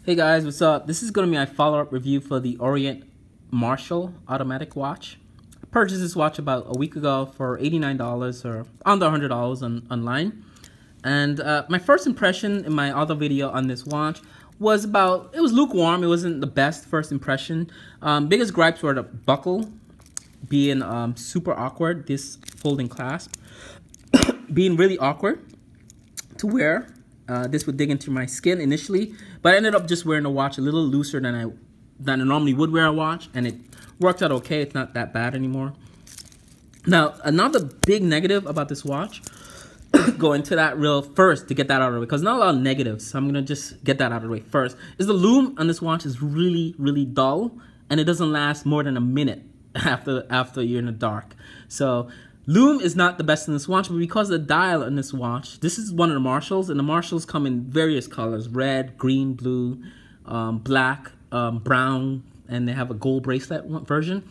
Hey guys, what's up? This is going to be my follow-up review for the Orient Marshall automatic watch. I purchased this watch about a week ago for $89 or under $100 online. And my first impression in my other video on this watch was it was lukewarm. It wasn't the best first impression. Biggest gripes were the buckle being super awkward, this folding clasp being really awkward to wear. This would dig into my skin initially, but I ended up just wearing the watch a little looser than I normally would wear a watch, and it worked out okay. It's not that bad anymore. Now, another big negative about this watch, go into that real first to get that out of the way, because not a lot of negatives, so I'm gonna just get that out of the way first, is the lume on this watch is really, really dull, and it doesn't last more than a minute after you're in the dark. So lume is not the best in this watch, but because of the dial in this watch, this is one of the Marshalls, and the Marshalls come in various colors: red, green, blue, black, brown, and they have a gold bracelet version.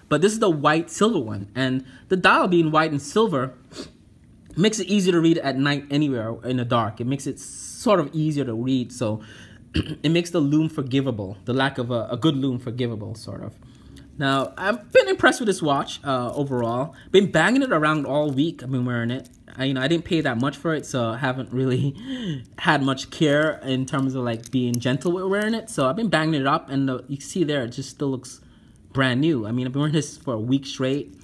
But this is the white silver one, and the dial being white and silver makes it easier to read at night anywhere in the dark. It makes it sort of easier to read, so it makes the lume forgivable, the lack of a good lume forgivable, sort of. Now, I've been impressed with this watch overall. Been banging it around all week. I've been wearing it. I didn't pay that much for it, so I haven't really had much care in terms of like being gentle with wearing it. So I've been banging it up, and you can see there, it just still looks brand new. I mean, I've been wearing this for a week straight,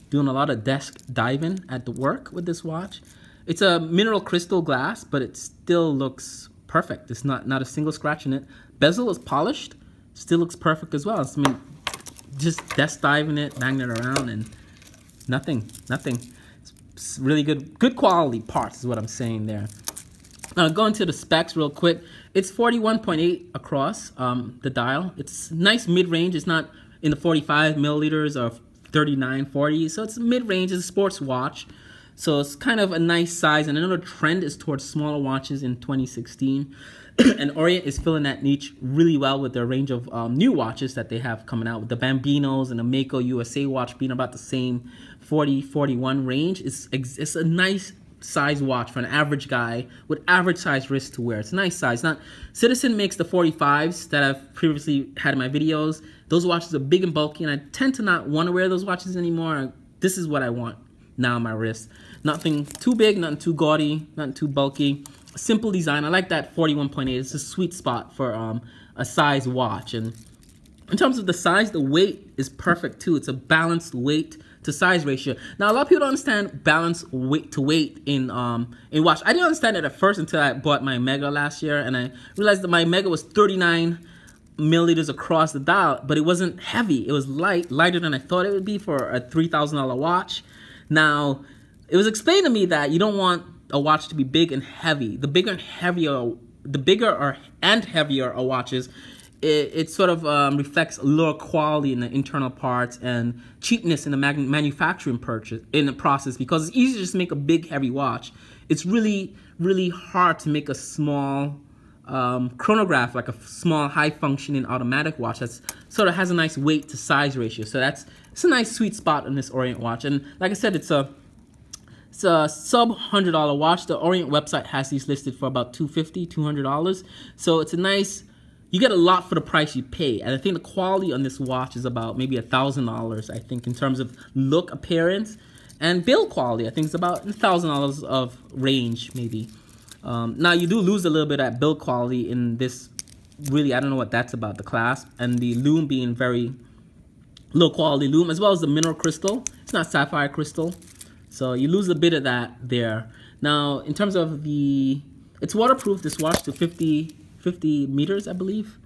doing a lot of desk diving at the work with this watch. It's a mineral crystal glass, but it still looks perfect. It's not a single scratch in it. Bezel is polished, still looks perfect as well. I mean, just desk diving it, banging it around, and nothing. It's really good quality parts is what I'm saying there. Now, going to the specs real quick. It's 41.8 across the dial. It's nice mid-range. It's not in the 45 milliliters or 39, 40. So it's mid-range. It's a sports watch. So it's kind of a nice size. And another trend is towards smaller watches in 2016. And Orient is filling that niche really well with their range of new watches that they have coming out, with the Bambinos and the Mako USA watch being about the same 40-41 range. It's a nice size watch for an average guy with average size wrist to wear. It's a nice size. Not Citizen makes the 45s that I've previously had in my videos. Those watches are big and bulky, and I tend to not want to wear those watches anymore. This is what I want now on my wrist. Nothing too big, nothing too gaudy, nothing too bulky. Simple design. I like that 41.8. It's a sweet spot for a size watch. And in terms of the size, the weight is perfect too. It's a balanced weight to size ratio. Now, a lot of people don't understand balanced weight to weight in watch. I didn't understand it at first until I bought my Mega last year, and I realized that my Mega was 39 milliliters across the dial, but it wasn't heavy. It was lighter than I thought it would be for a $3,000 watch. Now, it was explained to me that you don't want a watch to be big and heavy. The bigger and heavier a watch is, it sort of reflects lower quality in the internal parts and cheapness in the manufacturing process, because it's easy to just make a big heavy watch. It's really, really hard to make a small chronograph, like a small high functioning automatic watch that's sort of has a nice weight to size ratio. So it's a nice sweet spot in this Orient watch. And like I said, it's a sub $100 watch. The Orient website has these listed for about $250, $200. So it's a nice, you get a lot for the price you pay. And I think the quality on this watch is about maybe $1,000, I think, in terms of look, appearance, and build quality. I think it's about $1,000 of range, maybe. Now, you do lose a little bit at build quality in this. Really, I don't know what that's about, the clasp, and the lume being very low quality lume, as well as the mineral crystal. It's not sapphire crystal. So you lose a bit of that there. Now, in terms of it's waterproof, this watch, to 50 meters, I believe.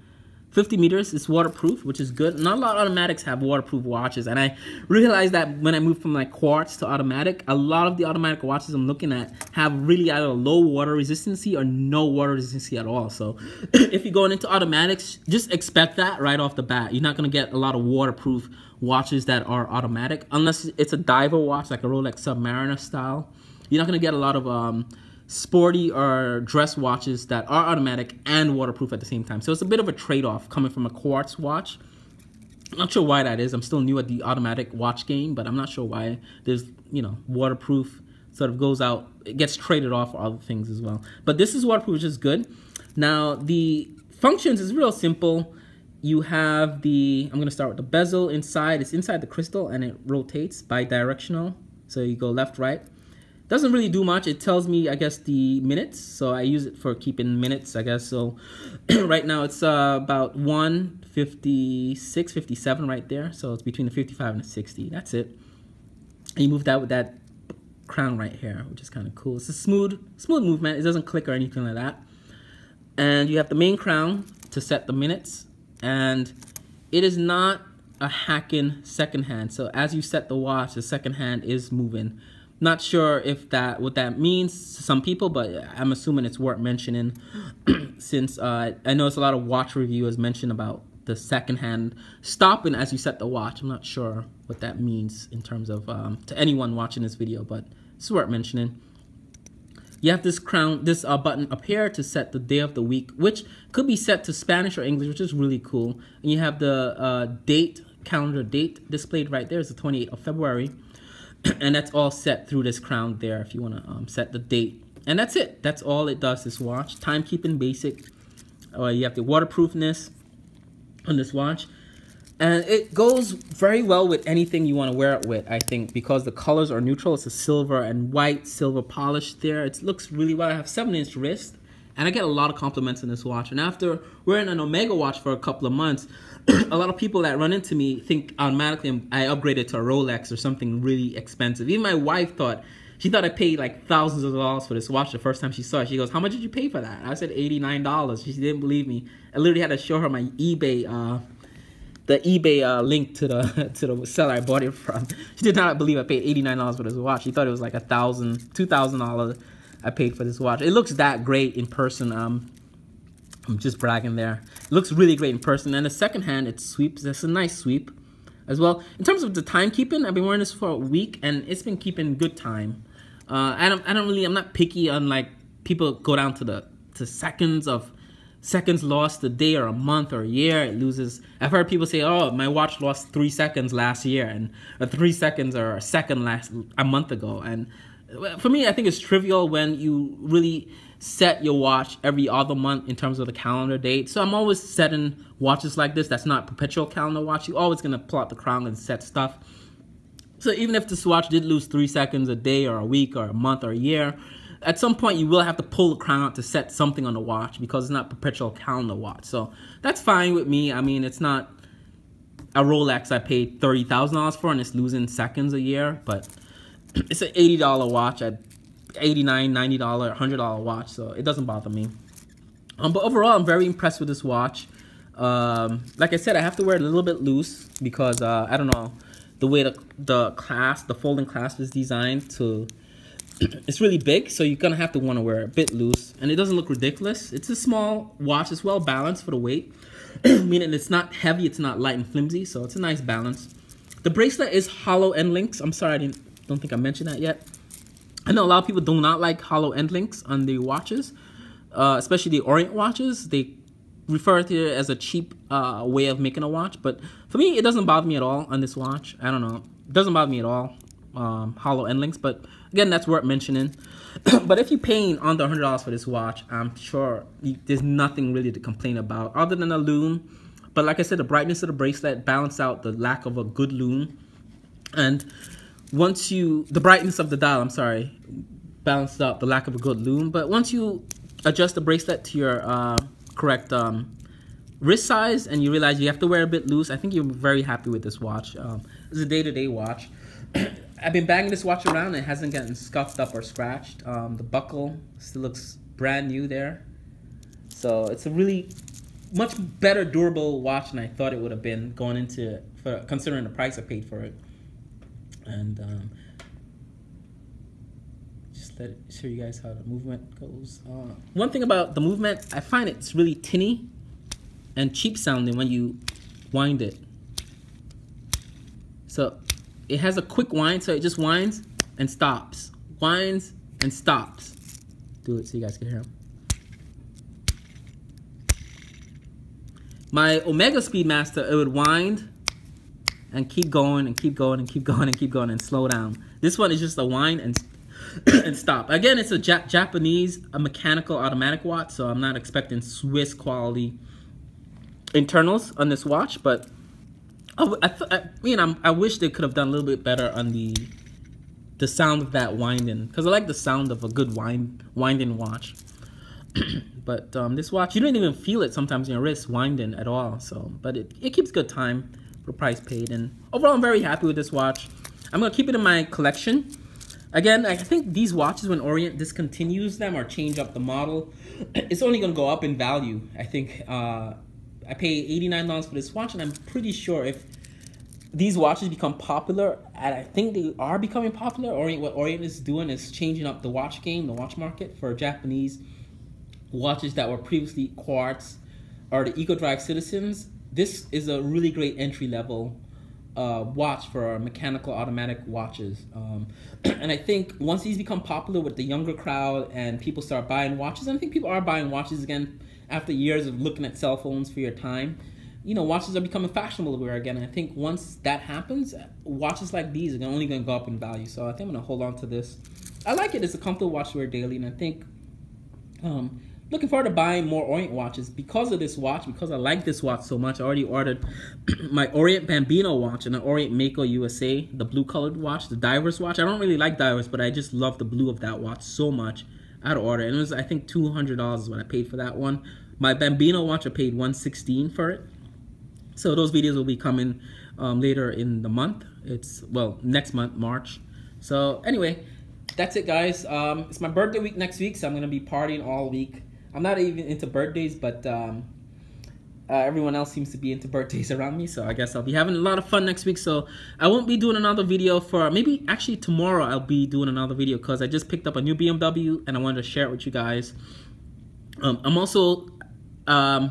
50 meters is waterproof, which is good. Not a lot of automatics have waterproof watches, and I realized that when I moved from like quartz to automatic, a lot of the automatic watches I'm looking at have really either low water resistancy or no water resistancy at all. So if you're going into automatics, just expect that right off the bat. You're not going to get a lot of waterproof watches that are automatic, unless it's a diver watch like a Rolex Submariner style. You're not going to get a lot of sporty or dress watches that are automatic and waterproof at the same time. So it's a bit of a trade-off coming from a quartz watch. I'm not sure why that is. I'm still new at the automatic watch game, but I'm not sure why there's, waterproof sort of goes out. It gets traded off for other things as well. But this is waterproof, which is good. Now, the Functions is real simple. You have the, I'm going to start with the bezel inside. It's inside the crystal and it rotates bi-directional. So you go left, right. Doesn't really do much. It tells me, I guess, the minutes. So I use it for keeping minutes, I guess. So right now it's about 1:56, 57 right there. So it's between the 55 and the 60. That's it. And you move that with that crown right here, which is kind of cool. It's a smooth movement. It doesn't click or anything like that. And you have the main crown to set the minutes. And it is not a hacking second hand. So as you set the watch, the second hand is moving. Not sure if what that means to some people, but I'm assuming it's worth mentioning since I noticed a lot of watch reviewers mention about the second hand stopping as you set the watch. I'm not sure what that means in terms of to anyone watching this video, but it's worth mentioning. You have this crown, this button up here to set the day of the week, which could be set to Spanish or English, which is really cool. And you have the calendar date displayed right there. It's the 28th of February. And that's all set through this crown there if you want to set the date. And that's it. That's all it does, this watch. Timekeeping basic. You have the waterproofness on this watch. And it goes very well with anything you want to wear it with, I think, because the colors are neutral. It's a silver and white, silver polish there. It looks really well. I have 7-inch wrist. And I get a lot of compliments on this watch. And after wearing an Omega watch for a couple of months, a lot of people that run into me think automatically I upgraded to a Rolex or something really expensive. Even my wife she thought I paid like thousands of dollars for this watch the first time she saw it. She goes, "How much did you pay for that?" I said $89. She didn't believe me. I literally had to show her my eBay, the eBay link to the seller I bought it from. She did not believe I paid $89 for this watch. She thought it was like $2,000 I paid for this watch. It looks that great in person. I'm just bragging there. It looks really great in person. And the second hand, it sweeps. That's a nice sweep as well. In terms of the timekeeping, I've been wearing this for a week and it's been keeping good time. I'm not picky on like people go down to seconds lost a day or a month or a year. It loses. I've heard people say, "Oh, my watch lost 3 seconds last year," and 3 seconds or a second a month ago. And for me, I think it's trivial when you really set your watch every other month in terms of the calendar date. So I'm always setting watches like this. That's not perpetual calendar watch. You're always going to pull out the crown and set stuff. So even if this watch did lose 3 seconds a day or a week or a month or a year, at some point you will have to pull the crown out to set something on the watch because it's not perpetual calendar watch. So that's fine with me. I mean, it's not a Rolex I paid $30,000 for and it's losing seconds a year, but it's an $80 watch at $89, $90, $100 watch, so it doesn't bother me. But overall, I'm very impressed with this watch. Like I said, I have to wear it a little bit loose because I don't know, the way the folding clasp is designed to, it's really big, so you're gonna have to want to wear it a bit loose, and it doesn't look ridiculous. It's a small watch, it's well balanced for the weight, meaning it's not heavy, it's not light and flimsy, so it's a nice balance. The bracelet is hollow end links. I'm sorry, I don't think I mentioned that yet. I know a lot of people do not like hollow end links on the watches, especially the Orient watches. They refer to it as a cheap way of making a watch, but for me, it doesn't bother me at all on this watch. I don't know, it doesn't bother me at all, hollow end links, but again, that's worth mentioning. But if you're paying under $100 for this watch, I'm sure there's nothing really to complain about other than a lume. But like I said, the brightness of the bracelet balanced out the lack of a good lume, and the brightness of the dial, I'm sorry, balanced out the lack of a good lume. But once you adjust the bracelet to your correct wrist size and you realize you have to wear a bit loose, I think you're very happy with this watch. It's a day-to-day watch. I've been banging this watch around and it hasn't gotten scuffed up or scratched. The buckle still looks brand new there. So it's a really much better durable watch than I thought it would have been going into it, considering the price I paid for it. And just let it show you guys how the movement goes. One thing about the movement, I find it's really tinny and cheap sounding when you wind it. So it has a quick wind, so it just winds and stops, winds and stops. Do it so you guys can hear them. My Omega Speedmaster, it would wind and keep going and keep going and keep going and keep going and slow down. This one is just a wind and and stop. Again, it's a Japanese, mechanical automatic watch, so I'm not expecting Swiss quality internals on this watch, but I wish they could have done a little bit better on the sound of that winding, because I like the sound of a good winding watch. But this watch, you don't even feel it sometimes in your wrist winding at all. So, but it keeps good time for the price paid, and overall I'm very happy with this watch. I'm gonna keep it in my collection. Again, I think these watches, when Orient discontinues them or change up the model, it's only gonna go up in value. I think I paid $89 for this watch, and I'm pretty sure if these watches become popular, and I think they are becoming popular, what Orient is doing is changing up the watch game, the watch market for Japanese watches that were previously quartz or the eco-drive citizens. This is a really great entry-level watch for mechanical automatic watches. And I think once these become popular with the younger crowd and people start buying watches, and I think people are buying watches again after years of looking at cell phones for your time, you know, watches are becoming fashionable to wear again. And I think once that happens, watches like these are only going to go up in value. So I think I'm going to hold on to this. I like it. It's a comfortable watch to wear daily, and I think looking forward to buying more Orient watches because of this watch, because I like this watch so much. I already ordered my Orient Bambino watch and an Orient Mako USA, the blue colored watch, the divers watch. I don't really like divers, but I just love the blue of that watch so much. I had to order it, and it was, I think, $200 is what I paid for that one. My Bambino watch, I paid $116 for it. So those videos will be coming later in the month. It's, well, next month, March. So anyway, that's it, guys. It's my birthday week next week, so I'm going to be partying all week. I'm not even into birthdays, but everyone else seems to be into birthdays around me, so I guess I'll be having a lot of fun next week. So I won't be doing another video for, maybe actually tomorrow I'll be doing another video, because I just picked up a new BMW and I wanted to share it with you guys. I'm also, I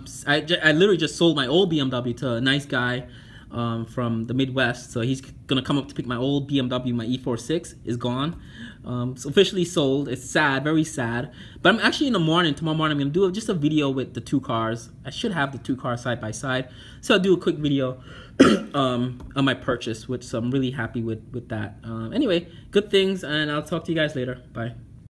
literally just sold my old BMW to a nice guy from the Midwest, so he's gonna come up to pick my old BMW. My E46 is gone. It's officially sold. It's sad, very sad. But I'm actually tomorrow morning, I'm gonna do just a video with the two cars. I should have the two cars side by side, so I'll do a quick video on my purchase, which I'm really happy with that. Anyway, good things, and I'll talk to you guys later. Bye.